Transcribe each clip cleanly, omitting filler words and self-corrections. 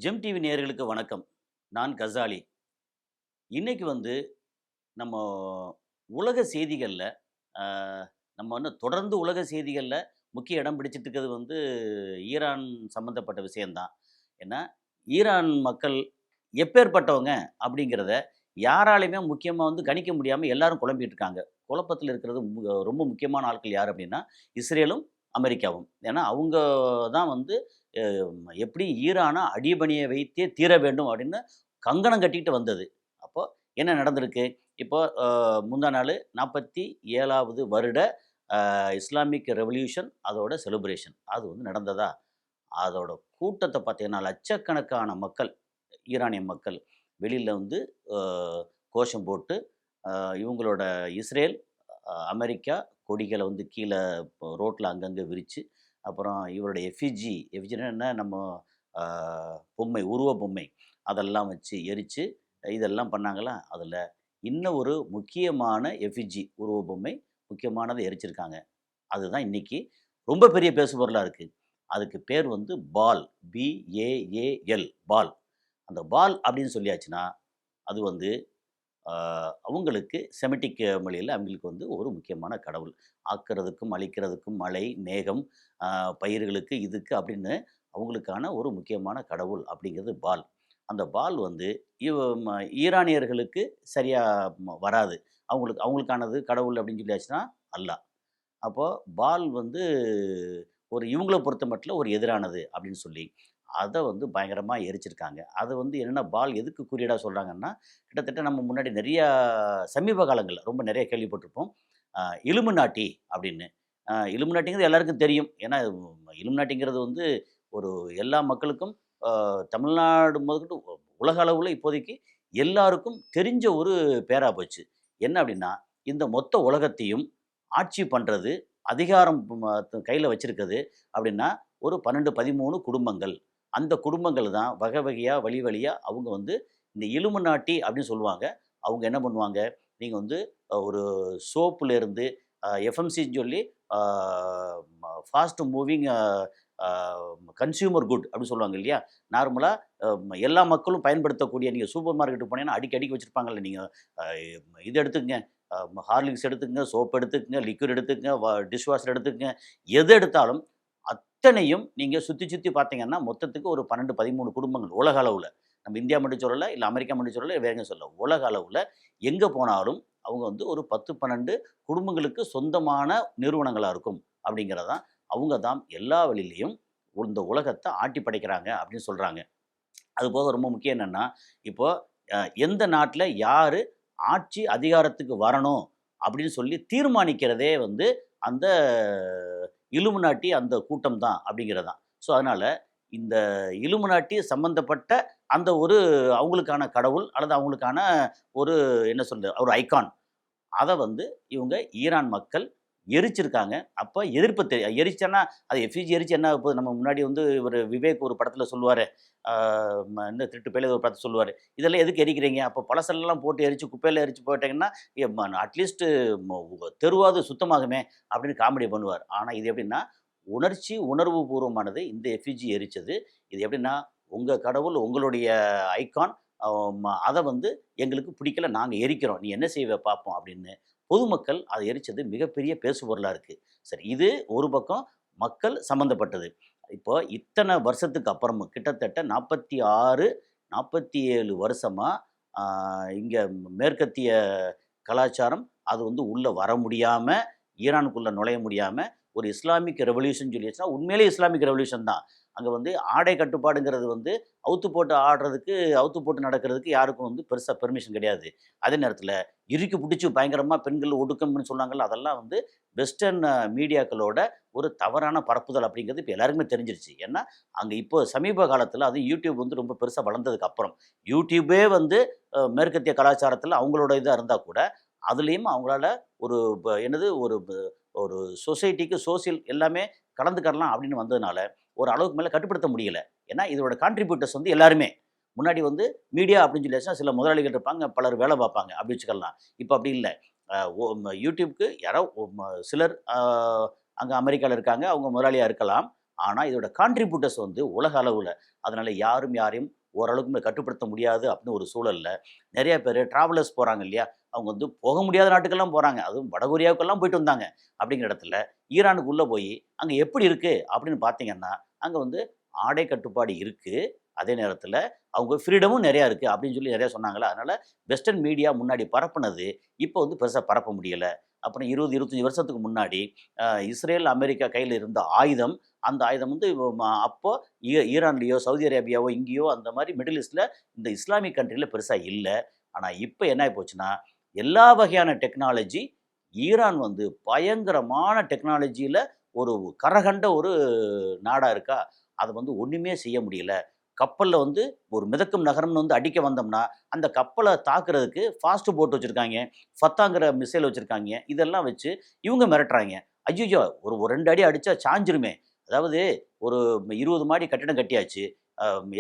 GeM TV நேயர்களுக்கு வணக்கம். நான் கசாலி. இன்னைக்கு நம்ம உலக செய்திகள்ல, அ நம்ம தொடர்ந்து உலக செய்திகள்ல முக்கிய இடம் பிடிச்சிட்டு இருக்கிறது ஈரான் சம்மந்தப்பட்ட விஷயம் தான். ஏன்னா, ஈரான் மக்கள் எப்பேர்ப்பட்டவங்க அப்படிங்கிறத யாராலயுமே முக்கியமா கணிக்க முடியாம எல்லாரும் குழம்பிட்டு இருக்காங்க. குழப்பத்தில இருக்கிறது ரொம்ப முக்கியமான ஆட்கள் யார் அப்படின்னா, இஸ்ரேலும், அமெரிக்காவும். ஏன்னா, அவங்க தான் அ எப்படி ஈரான அடிபணிய வைத்தே தீர வேண்டும் அப்படின்னு கங்கணம் கட்டிட்டு வந்தது. அப்போ என்ன நடந்திருக்கு? இப்போ முந்தா நாளு 47வது வருட இஸ்லாமிக் ரெவல்யூஷன் அதோட செலிப்ரேஷன் அது நடந்ததா? அதோட கூட்டத்த பார்த்தீங்கன்னா, லட்சக்கணக்கான மக்கள், ஈரானிய மக்கள் வெளியில அ கோஷம் போட்டு, இவங்களோட இஸ்ரேல், அமெரிக்கா கொடிகள கீழ ரோட்ல அங்கங்க விரிச்சு, அப்புறம் இவருடைய எஃபிஜினா என்ன நம்ம அ பொம்மை, உருவ பொம்மை அதெல்லாம் வச்சு எரிச்சு, இதெல்லாம் பண்ணாங்களா, அதில இன்னும் ஒரு முக்கியமான உருவ பொம்மை முக்கியமானத எரிச்சிருக்காங்க. அதுதான் இன்னைக்கு ரொம்ப பெரிய பேசுபொருளா இருக்கு. அதுக்கு பேர் பால். BAAL பால். அந்த பால் அப்படின்னு சொல்லியாச்சுன்னா, அது ஆ அவங்களுக்கு செமிட்டிக் மொழியில அவங்களுக்கு ஒரு முக்கியமான கடவுள். ஆக்குறதுக்கும், அழிக்கிறதுக்கும் மழை, மேகம், ஆ பயிர்களுக்கு, இதுக்கு அப்படின்னு அவங்களுக்கான ஒரு முக்கியமான கடவுள் அப்படிங்கிறது பால். அந்த பால் இவ ம ஈரானியர்களுக்கு சரியா வராது. அவங்களுக்கானது கடவுள் அப்படின்னு சொல்லியாச்சுன்னா, அல்லாஹ். அப்போ பால் இவங்கள பொறுத்தமட்டில ஒரு எதிரானது அப்படின்னு சொல்லி, அத பயங்கரமா எரிச்சிருக்காங்க. அது என்னன்னா பால் எதுக்கு குறியீடா சொல்றாங்கன்னா, கிட்டத்தட்ட நம்ம முன்னாடி நெறையா சமீப காலங்கள்ல ரொம்ப நெறைய கேள்விப்பட்டிருப்போம். அ இலுமினாட்டி அப்படின்னு. இலுமினாட்டிங்கிறது எல்லாருக்கும் தெரியும். ஏன்னா இலுமினாட்டிங்கிறது ஒரு எல்லா மக்களுக்கும் தமிழ்நாடு முதற்கொண்டு உலக அளவுல இப்போதைக்கு எல்லாருக்கும் தெரிஞ்ச ஒரு பேரா போச்சு. என்ன அப்படின்னா, இந்த மொத்த உலகத்தையும் ஆட்சி பண்றது, அதிகாரம் கையில வச்சிருக்குது அப்படின்னா, ஒரு 12, 13 குடும்பங்கள். அந்த குடும்பங்கள் தான் வகை வகையா, வழி வழியா அவங்க இந்த இலுமினாட்டி அப்படின்னு சொல்லுவாங்க. அவங்க என்ன பண்ணுவாங்க, நீங்க ஒரு சோப்புலேருந்து எஃப்எம்சின்னு சொல்லி ஆ fast moving a consumer good அப்படின்னு சொல்லுவாங்க இல்லையா? நார்மலா எல்லா மக்களும் பயன்படுத்தக்கூடிய நீங்க சூப்பர் மார்க்கெட்டுக்கு போனீங்கன்னா, அடிக்கி அடிக்கி வச்சிருப்பாங்கல்ல. நீங்க அ இது எடுத்துக்கங்க, ஹார்லிக்ஸ் எடுத்துக்கங்க, சோப் எடுத்துக்கங்க, லிக்விட் எடுத்துக்கங்க, டிஷ் வாஷர் எடுத்துக்கங்க. எது எடுத்தாலும் அத்தனையும் நீங்க சுத்தி சுத்தி பார்த்தீங்கன்னா, மொத்தத்துக்கு ஒரு 12, 13 குடும்பங்கள் உலக அளவுல. நம்ம இந்தியா மட்டும் சொல்லல, இல்ல அமெரிக்கா மட்டும் சொல்லல, வேற எங்கேயும் சொல்லல. உலக அளவுல எங்க போனாலும் அவங்க ஒரு 10, 12 குடும்பங்களுக்கு சொந்தமான நிறுவனங்களா இருக்கும். அப்படிங்கிறது தான் அவங்க தான் எல்லா வழியிலயும் இந்த உலகத்த ஆட்டி படைக்கிறாங்க அப்படின்னு சொல்றாங்க. அதுபோக ரொம்ப முக்கியம் என்னன்னா, இப்போ எந்த நாட்ல யாரு ஆட்சி அதிகாரத்துக்கு வரணும் அப்படின்னு சொல்லி தீர்மானிக்கிறதே அந்த இலுமினாட்டி அந்த கூட்டம் தான் அப்படிங்கிறது தான். ஸோ, அதனால இந்த இலுமினாட்டி சம்மந்தப்பட்ட அந்த ஒரு அவங்களுக்கான கடவுள் அல்லது அவங்களுக்கான ஒரு என்ன சொல்றது? ஒரு ஐகான். அத இவங்க ஈரான் மக்கள் எரிச்சிருக்காங்க. அப்ப எதிர்ப்பு எரிச்சன்னா அது எஃப்இஜி எரிச்சு என்ன ஆகப்போது? நம்ம முன்னாடி இவரு விவேக் ஒரு படத்துல சொல்லுவாரு. ஆ என்ன திருட்டு பயலே ஒரு படத்துல சொல்லுவாரு. "இதெல்லாம் எதுக்கு எரிக்கிறீங்க? அப்ப பழசெல்லாம் போட்டு எரிச்சு குப்பையில எரிச்சு போட்டீங்கன்னா, அட்லீஸ்ட் தெருவாவது சுத்தமாகுமே!" அப்படின்னு காமெடி பண்ணுவாரு. ஆனா இது எப்படின்னா, உணர்வு பூர்வமானது இந்த எஃப்இஜி எரிச்சது. இது எப்படின்னா, உங்க கடவுள், உங்களுடைய ஐகான் அத எங்களுக்கு பிடிக்கல. நாங்க எரிக்கிறோம். நீ என்ன செய்வ பார்ப்போம் அப்படின்னு. பொதுமக்கள் அத எரிச்சது மிகப்பெரிய பேசுபொருளா இருக்கு. சரி, இது ஒரு பக்கம் மக்கள் சம்மந்தப்பட்டது. இப்போ இத்தன வருஷத்துக்கு அப்புறமும் கிட்டத்தட்ட 46, 47 வருஷமா ஆ இங்க மேற்கத்திய கலாச்சாரம் அது உள்ள வர முடியாம, ஈரானுக்குள்ள நுழைய முடியாம, ஒரு இஸ்லாமிக் ரெவல்யூஷன் சொல்லியாச்சுன்னா, உண்மையிலேயே இஸ்லாமிக் ரெவல்யூஷன் தான். அங்க ஆடை கட்டுப்பாடுங்கிறது அவுத்து போட்டு ஆடுறதுக்கு, அவுத்து போட்டு நடக்கிறதுக்கு யாருக்கும் பெருசா பெர்மிஷன் கிடையாது. அதே நேரத்தில இறுக்கி புடிச்சு பயங்கரமா பெண்கள் ஒடுக்கம்ன்னு சொன்னாங்கல்ல, அதெல்லாம் வெஸ்டர்ன் மீடியாக்களோட ஒரு தவறான பரப்புதல் அப்படிங்கிறது இப்ப எல்லாருக்குமே தெரிஞ்சிருச்சு. ஏன்னா, அங்க இப்போ சமீப காலத்தில அதுவும் யூடியூப் ரொம்ப பெருசா வளர்ந்ததுக்கு அப்புறம், யூடியூபே மேற்கத்திய கலாச்சாரத்தில அவங்களோட இதா இருந்தா கூட, அதிலயும் அவங்களால ஒரு என்னது ஒரு சொசைட்டிக்கு சோசியல் எல்லாமே கலந்துக்கலாம் அப்படின்னு வந்ததுனால, ஒரு அளவுக்கு மேல கட்டுப்படுத்த முடியல. ஏன்னா, இதோட கான்ட்ரிபியூட்டர்ஸ் எல்லாருமே. முன்னாடி மீடியா அப்படின்னு சொல்லியாச்சுன்னா, சில முதலாளிகள் இருப்பாங்க, பலர் வேலை பார்ப்பாங்க. அப்படி வச்சுக்கலாம். இப்ப அப்படி இல்ல. அ ஒ யூடியூப்க்கு யாரோ சிலர் அங்க அமெரிக்கால இருக்காங்க. அவங்க முதலாளியா இருக்கலாம். ஆனால் இதோட கான்ட்ரிபியூட்டர்ஸ் வந்து உலக அளவில், அதனால் யாரும் யாரையும் ஓரளவுக்கு கட்டுப்படுத்த முடியாது அப்படின்னு ஒரு சூழலில் நிறைய பேர் ட்ராவலர்ஸ் போகிறாங்க இல்லையா, அவங்க வந்து போக முடியாத நாட்டுக்கெல்லாம் போகிறாங்க. அதுவும் வடகொரியாவுக்கெல்லாம் போயிட்டு வந்தாங்க. அப்படிங்கிற இடத்துல ஈரானுக்கு உள்ளே போய் அங்கே எப்படி இருக்குது அப்படின்னு பார்த்தீங்கன்னா, அங்கே வந்து ஆடை கட்டுப்பாடு இருக்குது. அதே நேரத்தில் அவங்க ஃப்ரீடமும் நிறையா இருக்குது அப்படின்னு சொல்லி நிறையா சொன்னாங்களா. அதனால் வெஸ்டர்ன் மீடியா முன்னாடி பரப்புனது இப்போ வந்து பெருசாக பரப்ப முடியலை. அப்புறம் 20, 25 வருஷத்துக்கு முன்னாடி இஸ்ரேல், அமெரிக்கா கையில் இருந்த ஆயுதம், அந்த ஆயுதம் வந்து அப்போ ஈரான்லேயோ, சவுதி அரேபியாவோ, இங்கேயோ அந்த மாதிரி மிடில் ஈஸ்டில் இந்த இஸ்லாமிக் கண்ட்ரியில் பெருசாக இல்லை. ஆனால் இப்போ என்ன ஆகி போச்சுன்னா, எல்லா வகையான டெக்னாலஜி ஈரான் வந்து பயங்கரமான டெக்னாலஜியில் ஒரு கரகண்ட ஒரு நாடாக இருக்கா. அதை வந்து ஒன்றுமே செய்ய முடியல. கப்பலில் வந்து ஒரு மிதக்கும் நகரம்னு வந்து அடிக்க வந்தோம்னா, அந்த கப்பலை தாக்குறதுக்கு ஃபாஸ்ட் போட் வச்சுருக்காங்க, ஃபத்தாங்கிற மிசைல் வச்சுருக்காங்க. இதெல்லாம் வச்சு இவங்க மிரட்டுறாங்க. ஐயோ, ஒரு 2 அடி அடித்தா சாஞ்சிருமே. அதாவது ஒரு 20 மாடி கட்டிடம் கட்டியாச்சு.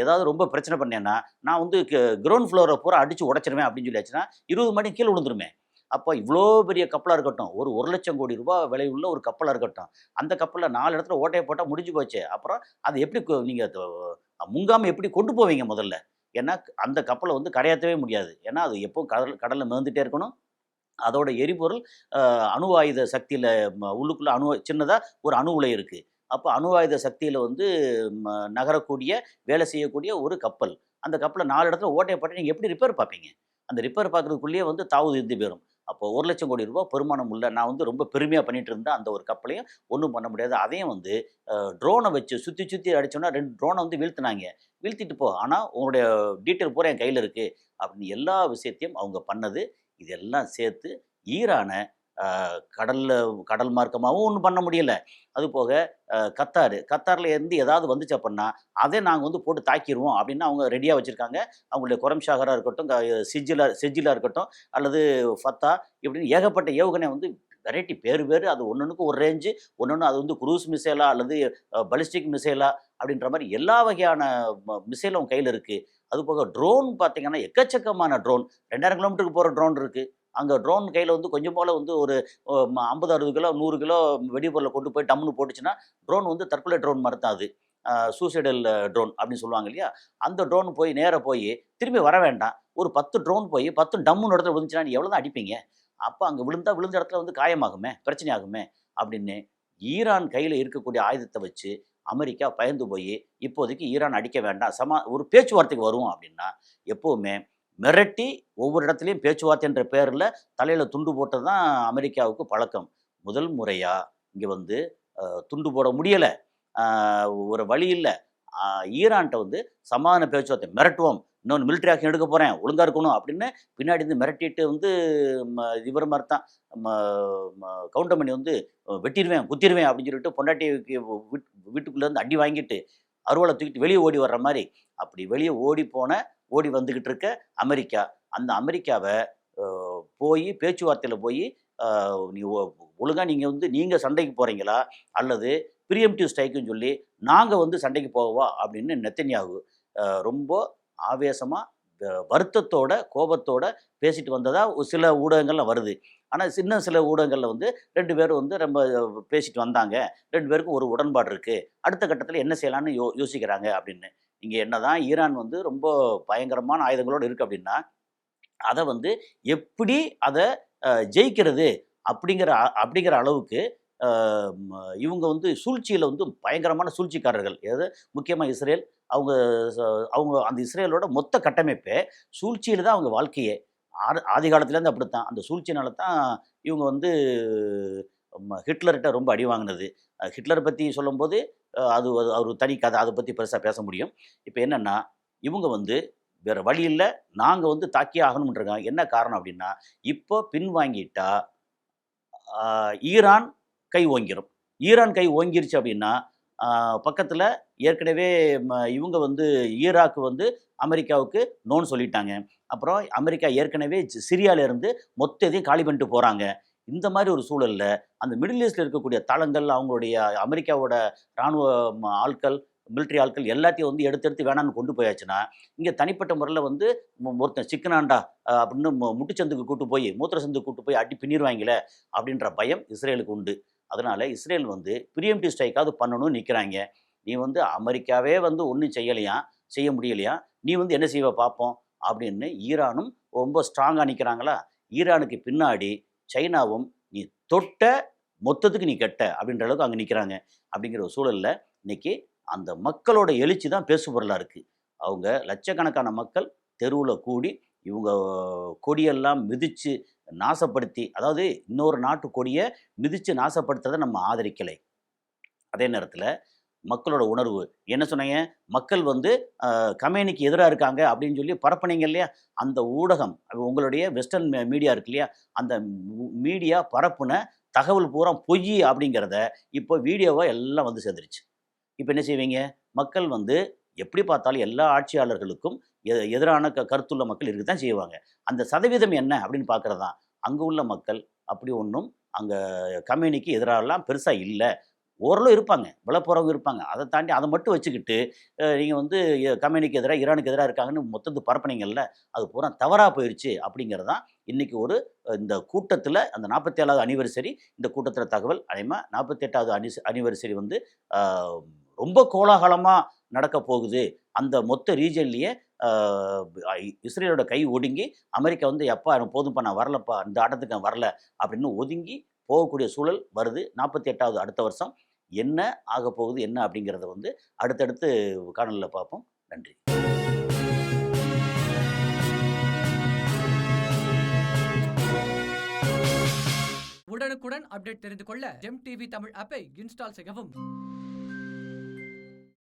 ஏதாவது ரொம்ப பிரச்சனை பண்ணேன்னா, நான் வந்து கிரவுண்ட் ஃப்ளோரை பூரா அடித்து உடச்சிருவேன் அப்படின்னு சொல்லியாச்சுன்னா, 20 மாடி கீழே விழுந்துருமே. அப்போ இவ்வளோ பெரிய கப்பலாக இருக்கட்டும், ஒரு 1,00,000 கோடி ரூபாய் விலை உள்ள ஒரு கப்பலாக இருக்கட்டும், அந்த கப்பலில் 4 இடத்துல ஓட்டையை போட்டால் முடிஞ்சு போச்சு. அப்புறம் அது எப்படி நீங்கள் முங்காமல் எப்படி கொண்டு போவீங்க முதல்ல? ஏன்னா அந்த கப்பலை வந்து கரையாற்றவே முடியாது. ஏன்னா அது எப்பவும் கடலில் மிதந்துட்டே இருக்கணும். அதோட எரிபொருள் அணு ஆயுத சக்தியில் உள்ளுக்குள்ளே சின்னதாக ஒரு அணு உலை இருக்குது. அப்போ அணு ஆயுத சக்தியில் வந்து நகரக்கூடிய, வேலை செய்யக்கூடிய ஒரு கப்பல். அந்த கப்பலை 4 இடத்துல ஓட்டையை போட்டால் நீங்கள் எப்படி ரிப்பேர் பார்ப்பீங்க? அந்த ரிப்பேர் பார்க்குறதுக்குள்ளேயே வந்து தாவு இருந்து போயிரும். அப்போ 1,00,000 கோடி ரூபாய் பெருமானம் உள்ள, நான் வந்து ரொம்ப பெருமையாக பண்ணிட்டு இருந்தேன் அந்த ஒரு கப்பலையும் ஒன்றும் பண்ண முடியாது. அதையும் வந்து ட்ரோனை வச்சு சுற்றி சுற்றி அடித்தோன்னா 2 ட்ரோனை வந்து வீழ்த்தினாங்க. வீழ்த்திட்டு போ, ஆனால் உங்களுடைய டீட்டெயில் பூரா என் கையில் இருக்குது அப்படின்னு எல்லா விஷயத்தையும் அவங்க பண்ணது. இதெல்லாம் சேர்த்து ஈரானை கடல் மார்க்கமாகவும் ஒன்றும் பண்ண முடியல. அதுபோக கத்தாரில் இருந்து ஏதாவது வந்துச்சு அப்படின்னா, அதை நாங்கள் வந்து போட்டு தாக்கிடுவோம் அப்படின்னு அவங்க ரெடியாக வச்சுருக்காங்க. அவங்களுடைய குரம் ஷாகராக இருக்கட்டும், செஜிலா இருக்கட்டும், அல்லது ஃபத்தா, இப்படின்னு ஏகப்பட்ட ஏவுகணை வந்து வெரைட்டி பேர் அது ஒன்னொன்றுக்கும் ஒரு ரேஞ்சு, ஒன்னொன்று அது வந்து குரூஸ் மிசைலா அல்லது பலிஸ்டிக் மிசைலா அப்படின்ற மாதிரி எல்லா வகையான மிசைலும் அவங்க கையில் இருக்குது. அதுபோக ட்ரோன் பார்த்தீங்கன்னா எக்கச்சக்கமான ட்ரோன், 2000 கிலோமீட்டருக்கு போகிற ட்ரோன் இருக்குது. அங்கே ட்ரோன் கையில் வந்து கொஞ்சம் போல் வந்து ஒரு 50, 60 கிலோ, 100 கிலோ வெடிபொருளை கொண்டு போய் டம்முன்னு போட்டுச்சுன்னா, ட்ரோன் வந்து தற்கொலை ட்ரோன் மாதிரி தான் அது. சூசைடல் ட்ரோன் அப்படின்னு சொல்லுவாங்க இல்லையா. அந்த ட்ரோன் போய் நேராக போய் திரும்பி வர வேண்டாம். ஒரு 10 ட்ரோன் போய் 10 டம்முன்னு இடத்துல விழுந்துச்சுன்னா நீ எவ்வளோ தான் அடிப்பீங்க? அப்போ அங்கே விழுந்த இடத்துல வந்து காயமாகுமே, பிரச்சனை ஆகுமே அப்படின்னு ஈரான் கையில் இருக்கக்கூடிய ஆயுதத்தை வச்சு அமெரிக்கா பயந்து போய் இப்போதைக்கு ஈரான் அடிக்க வேண்டாம், ஒரு பேச்சுவார்த்தைக்கு வருவோம் அப்படின்னா, எப்போவுமே மிரட்டி ஒவ்வொரு இடத்துலையும் பேச்சுவார்த்தை என்ற பேரில் தலையில் துண்டு போட்டது தான் அமெரிக்காவுக்கு பழக்கம். முதல் முறையாக இங்கே வந்து துண்டு போட முடியலை, ஒரு வழி இல்லை, ஈரான்கிட்ட வந்து சமாதான பேச்சுவார்த்தை மிரட்டுவோம், இன்னொன்று மிலிட்ரி ஆக்ஷன் எடுக்க போகிறேன், ஒழுங்காக இருக்கணும் அப்படின்னு பின்னாடி இருந்து மிரட்டிட்டு வந்து இவர் மாதிரி தான் கவுண்டர் பண்ணி வந்து வெட்டிடுவேன், குத்திடுவேன் அப்படின்னு சொல்லிட்டு பொண்டாட்டி வீட்டுக்குள்ளேருந்து அடி வாங்கிட்டு அருவாளை தூக்கிட்டு வெளியே ஓடி வர்ற மாதிரி, அப்படி வெளியே ஓடி வந்துக்கிட்டு இருக்க அமெரிக்கா, அந்த அமெரிக்காவை போய் பேச்சுவார்த்தையில் போய் ஒழுங்காக நீங்கள் சண்டைக்கு போகிறீங்களா அல்லது ப்ரீஎம்ப்டிவ் ஸ்ட்ரைக்குன்னு சொல்லி நாங்கள் வந்து சண்டைக்கு போகவா அப்படின்னு நெத்தன்யாகு ரொம்ப ஆவேசமாக வருத்தத்தோட கோபத்தோட பேசிட்டு வந்ததாக சில ஊடகங்கள்லாம் வருது. ஆனால் சில ஊடகங்களில் வந்து 2 பேரும் வந்து ரொம்ப பேசிட்டு வந்தாங்க, 2 பேருக்கும் ஒரு உடன்பாடு இருக்குது, அடுத்த கட்டத்தில் என்ன செய்யலான்னு யோசிக்கிறாங்க அப்படின்னு. நீங்கள் என்ன தான் ஈரான் வந்து ரொம்ப பயங்கரமான ஆயுதங்களோடு இருக்குது அப்படின்னா, அதை வந்து எப்படி அதை ஜெயிக்கிறது அப்படிங்கிற அளவுக்கு இவங்க வந்து சூழ்ச்சியில் வந்து பயங்கரமான சூழ்ச்சிக்காரர்கள். எது முக்கியமாக இஸ்ரேல், அவங்க அந்த இஸ்ரேலோட மொத்த கட்டமைப்பே சூழ்ச்சியில் தான் அவங்க வாழ்க்கையே. ஆதி காலத்துலேருந்து அப்படித்தான். அந்த சூழ்ச்சினால தான் இவங்க வந்து ஹிட்லர்கிட்ட ரொம்ப அடி வாங்கினது. ஹிட்லரை பற்றி சொல்லும்போது அது ஒரு தனி கதை, அதை பற்றி பெருசாக பேச முடியும். இப்போ என்னென்னா, இவங்க வந்து வேறு வழி இல்லை, நாங்கள் வந்து தாக்கியே ஆகணும்ன்றாங்க. என்ன காரணம் அப்படின்னா, இப்போ பின்வாங்கிட்டா ஈரான் கை ஓங்கிரும். ஈரான் கை ஓங்கிருச்சு அப்படின்னா, பக்கத்தில் ஏற்கனவே இவங்க வந்து ஈராக்கு வந்து அமெரிக்காவுக்கு நோன்னு சொல்லிட்டாங்க. அப்புறம் அமெரிக்கா ஏற்கனவே சிரியாவிலேருந்து மொத்த இதையும் காலி பண்ணிட்டு போகிறாங்க. இந்த மாதிரி ஒரு சூழலில் அந்த மிடில் ஈஸ்டில் இருக்கக்கூடிய தளங்கள், அவங்களுடைய அமெரிக்காவோட இராணுவ ஆட்கள், மிலிட்ரி ஆட்கள் எல்லாத்தையும் வந்து எடுத்து வேணான்னு கொண்டு போயாச்சுன்னா, இங்கே தனிப்பட்ட முறையில் வந்து ஒருத்தன் சிக்கனாண்டா அப்படின்னு முட்டுச்சந்துக்கு கூட்டு போய், மூத்திரச்சந்துக்கு கூட்டு போய் அடி பின்னிடுவாங்களே அப்படின்ற பயம் இஸ்ரேலுக்கு உண்டு. அதனால் இஸ்ரேல் வந்து ப்ரீஎம்ப்டிவ் ஸ்ட்ரைக்காவது பண்ணணும்னு நிற்கிறாங்க. நீ வந்து அமெரிக்காவே வந்து ஒன்றும் செய்யலையாம், செய்ய முடியலையாம். நீ வந்து என்ன செய்வ பார்ப்போம் அப்படின்னு ஈரானும் ரொம்ப ஸ்ட்ராங்கா நிற்கிறாங்களா. ஈரானுக்கு பின்னாடி சைனாவும் நீ தொட்ட மொத்தத்துக்கு நீ கெட்ட அப்படின்ற அளவுக்கு அங்கே நிற்கிறாங்க. அப்படிங்கிற ஒரு சூழல்ல இன்னைக்கு அந்த மக்களோட எழுச்சி தான் பேசுபொருளா இருக்கு. அவங்க லட்சக்கணக்கான மக்கள் தெருவுல கூடி இவங்க கொடியெல்லாம் மிதிச்சு நாசப்படுத்தி, அதாவது இன்னொரு நாட்டு கொடிய மிதிச்சு நாசப்படுத்துறத நம்ம ஆதரிக்கலை. அதே நேரத்தில மக்களோட உணர்வு என்ன சொன்னீங்க? மக்கள் வந்து கமேனிக்கு எதிரா இருக்காங்க அப்படின்னு சொல்லி பரப்புனீங்க இல்லையா? அந்த ஊடகம் உங்களுடைய வெஸ்டர்ன் மீடியா இருக்கு இல்லையா? அந்த மீடியா பரப்புன தகவல் பூரா பொய் அப்படிங்கிறத இப்போ வீடியோவா எல்லாம் வந்து சேர்ந்துருச்சு. இப்ப என்ன செய்வீங்க? மக்கள் வந்து எப்படி பார்த்தாலும் எல்லா ஆட்சியாளர்களுக்கும் எதிரான கருத்துள்ள மக்கள் இருக்கத்தான் செய்வாங்க. அந்த சதவீதம் என்ன அப்படின்னு பார்க்கிறது தான். அங்க உள்ள மக்கள் அப்படி ஒண்ணும் அங்க கம்யூனிக்கு எதிராலாம் பெருசா இல்ல. ஓரளவு இருப்பாங்க. விலப்போறவங்க இருப்பாங்க. அத தாண்டி அத மட்டும் வச்சுக்கிட்டு, நீங்க வந்து கம்யூனிக்கு எதிரா, ஈரானுக்கு எதிரா இருக்காங்கன்னு மொத்தத்த பரப்புனீங்கல்ல, அது பூரா தவறா போயிருச்சு அப்படிங்கிறது தான் இன்னைக்கு ஒரு இந்த கூட்டத்தில அந்த 47வது அனிவர்சரி இந்த கூட்டத்தில தகவல். அதேமாரி 48வது அனிவர்சரி வந்து அ ரொம்ப கோலாகலமா நடக்கப் போகுது. அந்த மொத்த ரீஜியன்லயே அ இஸ்ரேலோட கை ஒடுங்கி, அமெரிக்கா வந்து "எப்பா எனக்கு போதும்ப்பா நான் வரலப்பா, இந்த ஆட்டத்துக்கு நான் வரல" அப்படின்னு ஒதுங்கி போகக்கூடிய சூழல் வருது. 48வது அடுத்த வருஷம். என்ன ஆகப்போகுது, என்ன அப்படிங்கிறத வந்து அடுத்தடுத்து காணொளில பார்ப்போம். நன்றி. உடனுக்குடன் அப்டேட் தெரிந்து கொள்ள ஜெம் டிவி தமிழ் ஆப்பை இன்ஸ்டால் செய்யவும்.